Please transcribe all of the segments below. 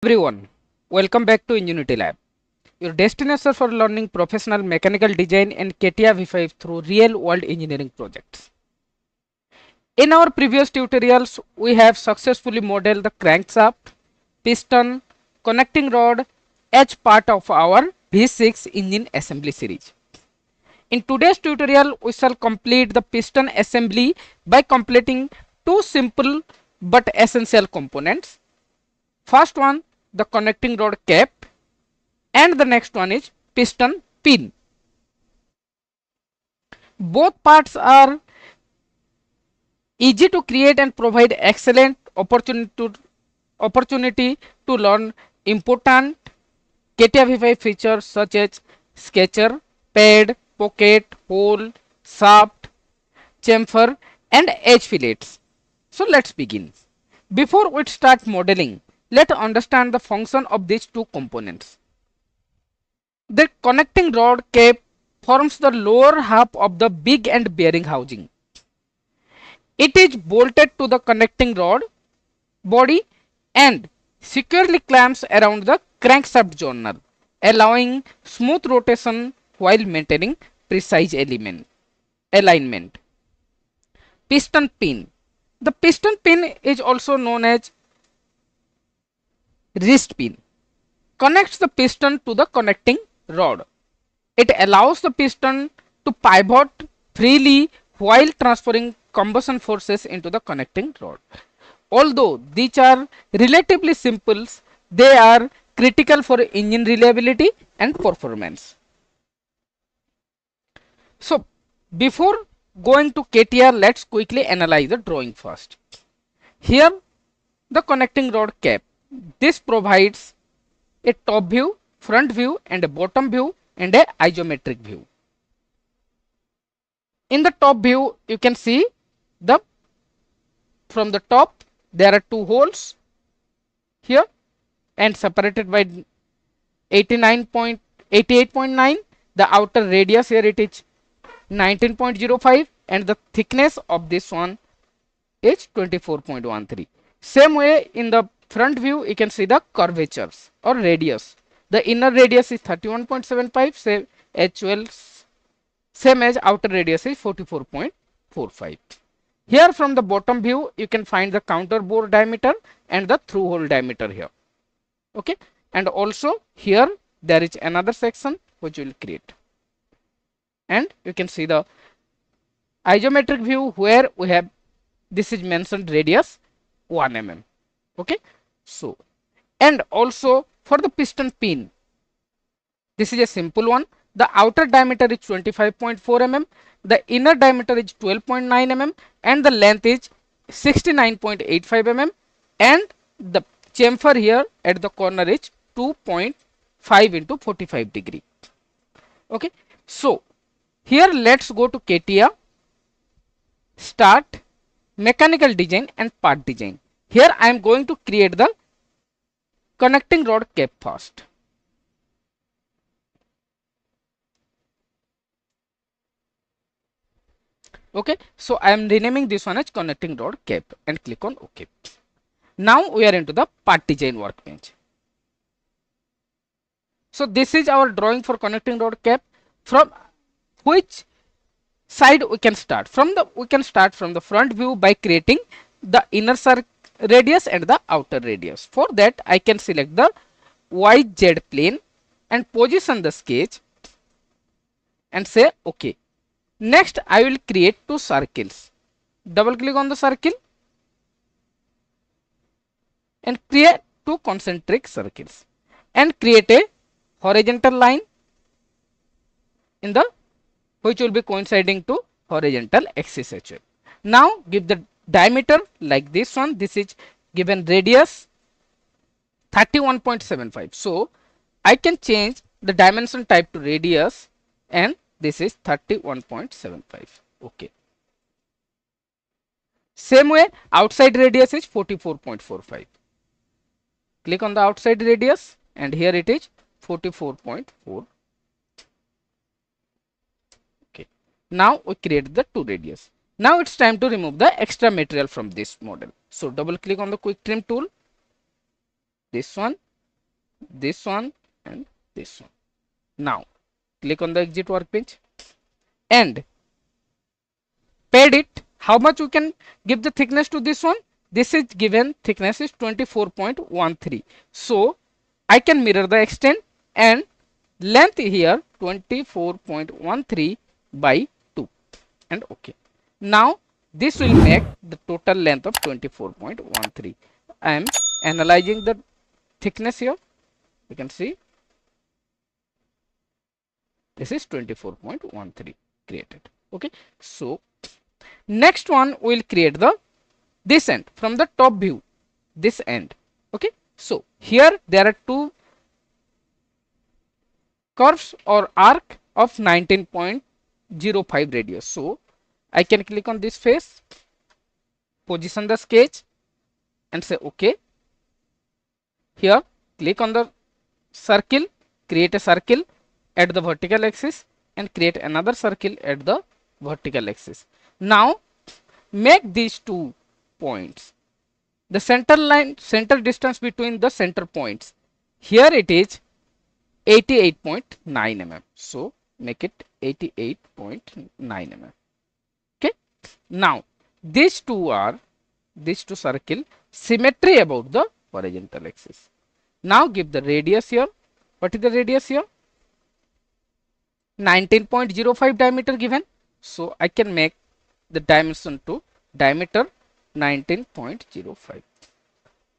Everyone, welcome back to Ingenuity Lab, your destination for learning professional mechanical design and CATIA V5 through real-world engineering projects. In our previous tutorials, we have successfully modeled the crankshaft, piston, connecting rod as part of our V6 engine assembly series. In today's tutorial, we shall complete the piston assembly by completing two simple but essential components. First one, the connecting rod cap, and the next one is piston pin. Both parts are easy to create and provide excellent opportunity to learn important CATIA V5 features such as sketcher, pad, pocket, hole, shaft, chamfer and edge fillets. So let's begin. Before we start modeling, let's understand the function of these two components. The connecting rod cap forms the lower half of the big end bearing housing. It is bolted to the connecting rod body and securely clamps around the crankshaft joiner, allowing smooth rotation while maintaining precise alignment. Piston pin. The piston pin is also known as wrist pin. Connects the piston to the connecting rod. It allows the piston to pivot freely while transferring combustion forces into the connecting rod. Although these are relatively simple, they are critical for engine reliability and performance. So, before going to CATIA, let's quickly analyze the drawing first. Here, the connecting rod cap. This provides a top view, front view and a bottom view and a isometric view. In the top view, you can see from the top there are two holes here and separated by 88.9. The outer radius here it is 19.05 and the thickness of this one is 24.13. Same way in the front view you can see the curvatures or radius. The inner radius is 31.75, same as outer radius is 44.45. Here from the bottom view you can find the counter bore diameter and the through hole diameter here. Okay, and also here there is another section which will create, and you can see the isometric view where we have this is mentioned radius 1 mm. Okay, so and also for the piston pin, this is a simple one. The outer diameter is 25.4 mm, the inner diameter is 12.9 mm and the length is 69.85 mm and the chamfer here at the corner is 2.5 into 45 degree. Okay, so here let's go to CATIA, start, mechanical design and part design. Here I am going to create the connecting rod cap first. Okay, so I am renaming this one as connecting rod cap and click on OK. Now we are into the part design workbench. So this is our drawing for connecting rod cap. From which side we can start? We can start from the front view by creating the inner radius and the outer radius. For that I can select the YZ plane and position the sketch and say OK. Next I will create two circles. Double click on the circle and create two concentric circles and create a horizontal line in the which will be coinciding to horizontal axis as well. Now give the diameter like this one. This is given radius 31.75. So I can change the dimension type to radius and this is 31.75. Okay. Same way outside radius is 44.45. Click on the outside radius and here it is 44.4. Okay. Now we create the two radius. Now it's time to remove the extra material from this model. So double click on the quick trim tool, this one, this one and this one. Now click on the exit workbench and paid it. How much you can give the thickness to this one? This is given thickness is 24.13. So I can mirror the extent and length here 24.13 by 2 and OK. Now this will make the total length of 24.13. I am analyzing the thickness here. You can see this is 24.13 created. Okay. So next one will create the this end from the top view, this end. Okay. So here there are two curves or arc of 19.05 radius. So I can click on this face, position the sketch and say OK. Here click on the circle, create a circle at the vertical axis and create another circle at the vertical axis. Now make these 2 points the center line, center distance between the center points. Here it is 88.9 mm. So make it 88.9 mm. Okay. Now these two circle symmetry about the horizontal axis. Now give the radius here. What is the radius here? 19.05 diameter given. So I can make the dimension to diameter 19.05.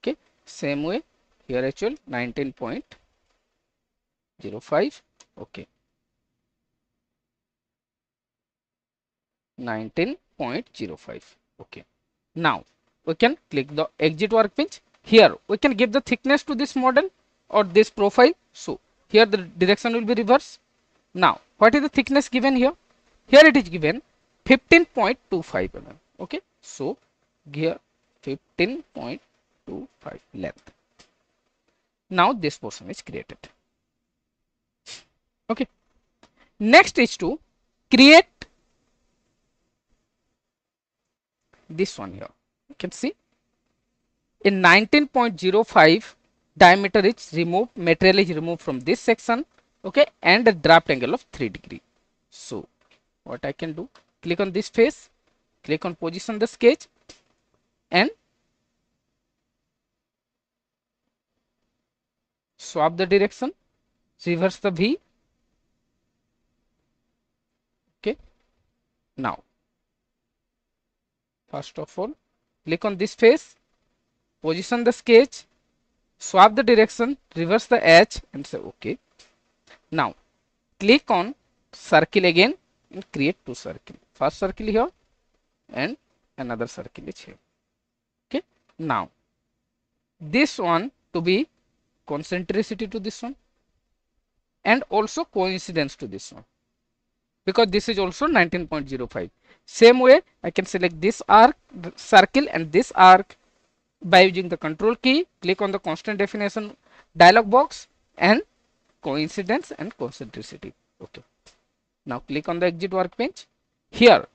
Okay. Same way here actual 19.05. Okay. 19.05. Okay. Now we can click the exit workbench. Here we can give the thickness to this model or this profile. So here the direction will be reverse. Now what is the thickness given here? Here it is given 15.25 mm. Okay. So here 15.25 length. Now this portion is created. Okay. Next is to create this one here. You can see in 19.05 diameter is removed, material is removed from this section. Okay, and a draft angle of 3 degree. So what I can do, click on this face, click on position the sketch and swap the direction, reverse the V. Okay. Now first of all click on this face, position the sketch, swap the direction, reverse the H and say OK. Now click on circle again and create 2 circles. First circle here and another circle is here. Okay. Now this one to be concentricity to this one and also coincidence to this one, because this is also 19.05. Same way I can select this arc, circle and this arc by using the control key. Click on the constant definition dialog box and coincidence and concentricity. Okay. Now click on the exit workbench. Here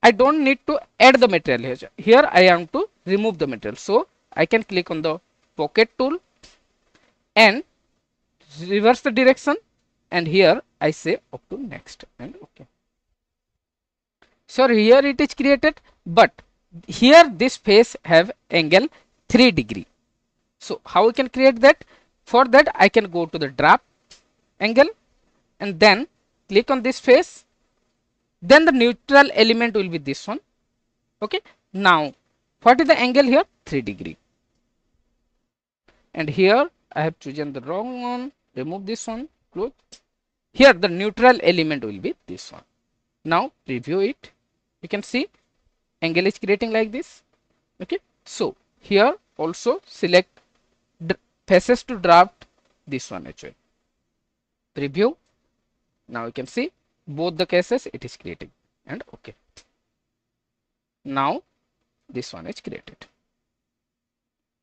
I don't need to add the material here. Here I am to remove the material. So I can click on the pocket tool and reverse the direction and here I say up to next and OK. So here it is created, but here this face have angle 3 degree. So how we can create that? For that I can go to the draft angle and then click on this face. Then the neutral element will be this one. Okay. Now what is the angle here? 3 degree. And here I have chosen the wrong one. Remove this one. Close. Here the neutral element will be this one. Now preview it. You can see angle is creating like this. Okay. So here also select faces to draft this one actually. Preview. Now you can see both the cases it is creating and OK. Now this one is created.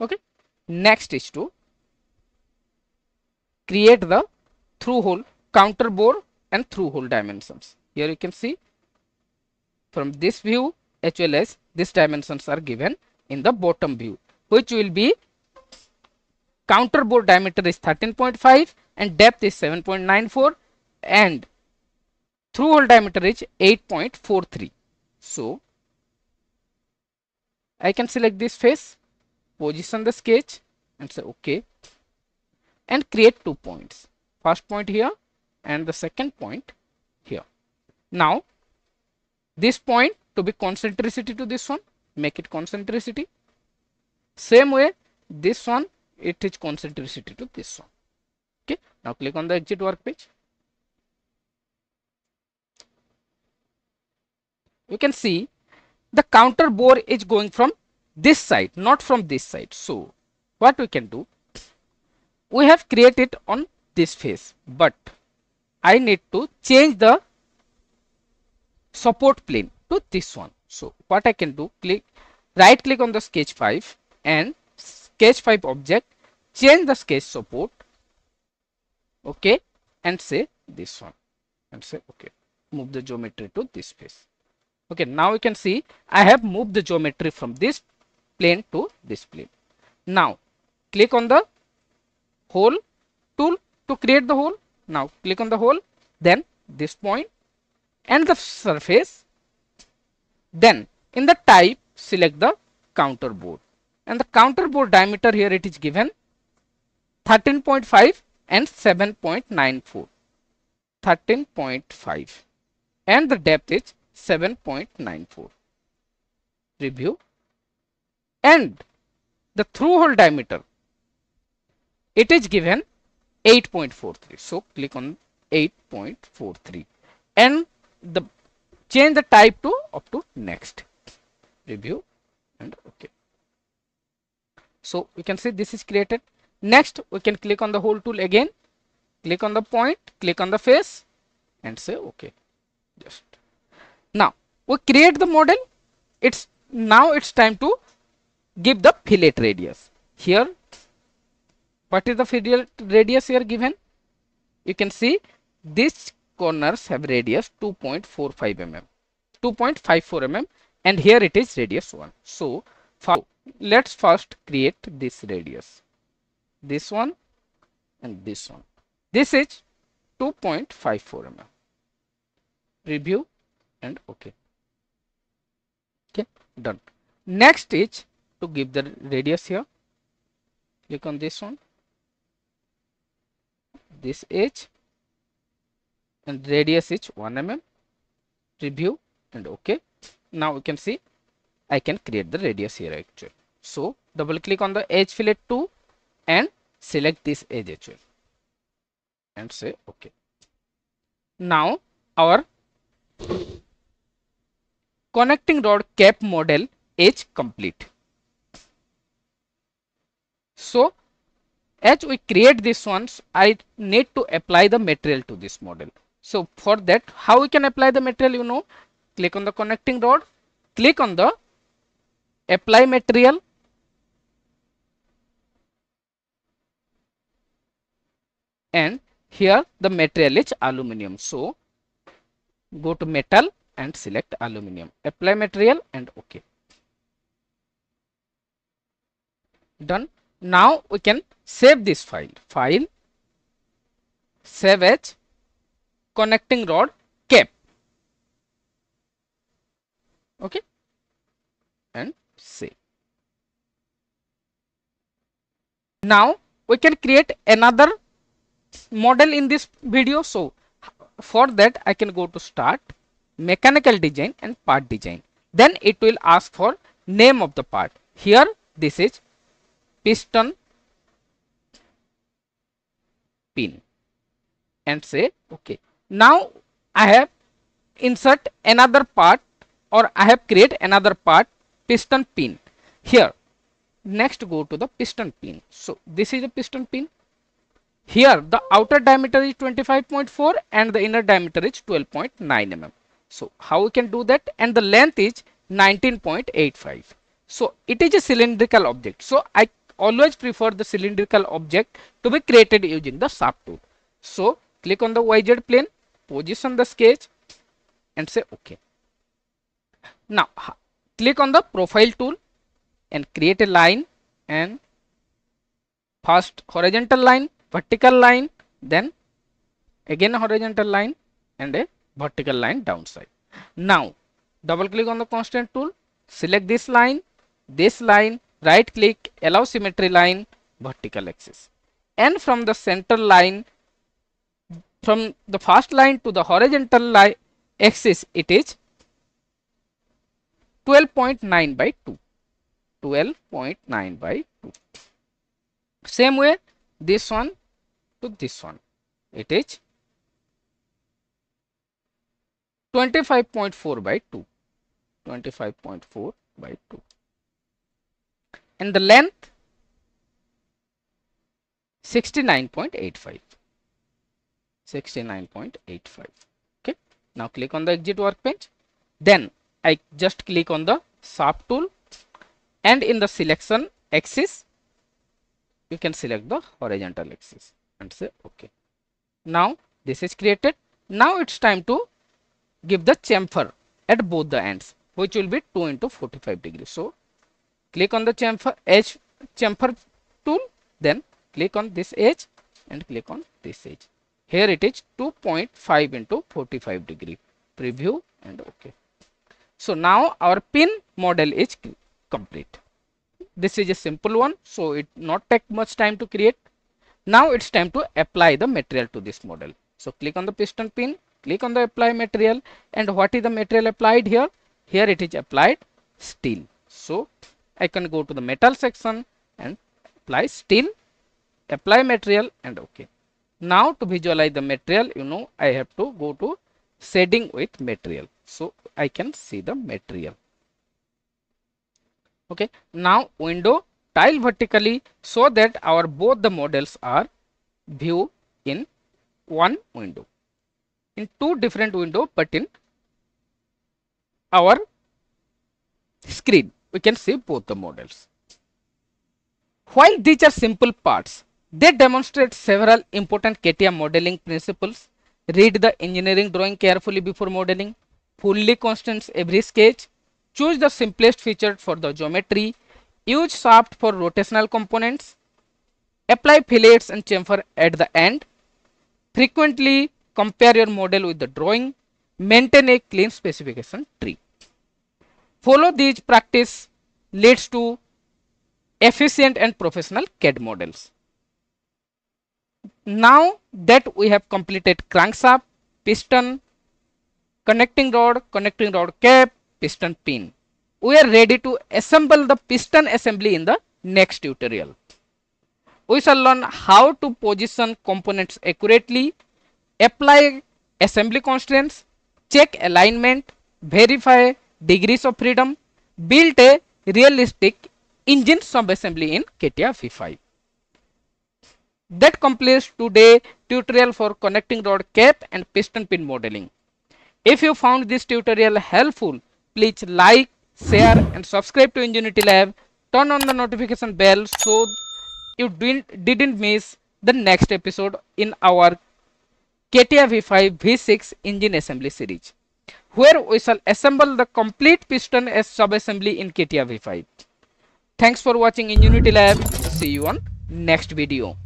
Okay. Next is to create the through hole, counter bore and through hole dimensions. Here you can see from this view as well as these dimensions are given in the bottom view, which will be counter bore diameter is 13.5 and depth is 7.94 and through hole diameter is 8.43. So I can select this face, position the sketch and say OK and create 2 points. First point here and the second point here. Now this point to be concentricity to this one, make it concentricity. Same way this one, it is concentricity to this one. Okay, now click on the exit workbench. You can see the counter bore is going from this side, not from this side. So what we can do, we have created on this face, but I need to change the support plane to this one. So what I can do, right click on the sketch 5 and sketch 5 object, change the sketch support, okay, and say this one and say okay, move the geometry to this face. Okay, now you can see I have moved the geometry from this plane to this plane. Now click on the hole tool to create the hole. Now click on the hole, then this point and the surface. Then in the type, select the counter bore, and the counter bore diameter here it is given 13.5 and 7.94. 13.5 and the depth is 7.94. Review, and the through hole diameter it is given 8.43. So click on 8.43 and the change the type to up to next. Review and okay. So we can see this is created. Next we can click on the hole tool again, click on the point, click on the face and say okay. Just now we create the model. Now it's time to give the fillet radius. Here what is the fillet radius here given? You can see these corners have radius 2.45 mm, 2.54 mm, and here it is radius 1. So let's first create this radius, this one and this one. This is 2.54 mm. Review and okay. Okay, done. Next is to give the radius here. Click on this one, this edge, and radius is 1 mm. Review and okay. Now we can see I can create the radius here actually. So double click on the edge fillet 2 and select this edge actually and say okay. Now our connecting rod cap model is complete. So as we create these ones, I need to apply the material to this model. So for that, how we can apply the material, you know, click on the connecting rod, click on the apply material, and here the material is aluminum. So go to metal and select aluminum, apply material and okay. Done. Now we can save this file, save as connecting rod cap, okay, and save. Now we can create another model in this video. So for that I can go to start, mechanical design and part design. Then it will ask for name of the part. Here this is piston pin and say okay. Now I have insert another part, or I have create another part, piston pin. Here next go to the piston pin. So this is a piston pin. Here the outer diameter is 25.4 and the inner diameter is 12.9 mm. So how we can do that? And the length is 19.85. So it is a cylindrical object. So I always prefer the cylindrical object to be created using the shaft tool. So click on the YZ plane, position the sketch and say okay. Now click on the profile tool and create a line and First horizontal line, vertical line, then again a horizontal line and a vertical line downside. Now double click on the constant tool, select this line, right click, allow symmetry line, vertical axis, and from the center line, from the first line to the horizontal line axis, it is 12.9 by 2. 12.9 by 2. Same way, this one to this one, it is 25.4 by 2. 25.4 by 2. And the length 69.85. 69.85. Okay. Now click on the exit workbench. Then I just click on the sharp tool, and in the selection axis, you can select the horizontal axis and say OK. Now this is created. Now it's time to give the chamfer at both the ends, which will be 2 into 45 degrees. So click on the chamfer tool, then click on this edge and click on this edge. Here it is 2.5 into 45 degree. Preview and OK. So now our pin model is complete. This is a simple one, so it not take much time to create. Now it's time to apply the material to this model. So click on the piston pin, click on the apply material, and what is the material applied here? Here it is applied steel. So I can go to the metal section and apply steel, apply material and OK. Now to visualize the material, I have to go to shading with material, so I can see the material. Okay. Now window tile vertically so that our both the models are view in one window, in two different window, but in our screen we can see both the models. While these are simple parts, they demonstrate several important CATIA modeling principles. Read the engineering drawing carefully before modeling. Fully constrain every sketch. Choose the simplest feature for the geometry. Use shaft for rotational components. Apply fillets and chamfer at the end. Frequently compare your model with the drawing. Maintain a clean specification tree. Follow these practice leads to efficient and professional CAD models. Now that we have completed crankshaft, piston, connecting rod cap, piston pin, we are ready to assemble the piston assembly in the next tutorial. We shall learn how to position components accurately, apply assembly constraints, check alignment, verify degrees of freedom, build a realistic engine subassembly in CATIA V5. That completes today's tutorial for connecting rod cap and piston pin modeling. If you found this tutorial helpful, please like, share and subscribe to Ingenuity Lab. Turn on the notification bell so you didn't miss the next episode in our CATIA V5 V6 engine assembly series, where we shall assemble the complete piston as subassembly in CATIA V5. Thanks for watching Ingenuity Lab. See you on next video.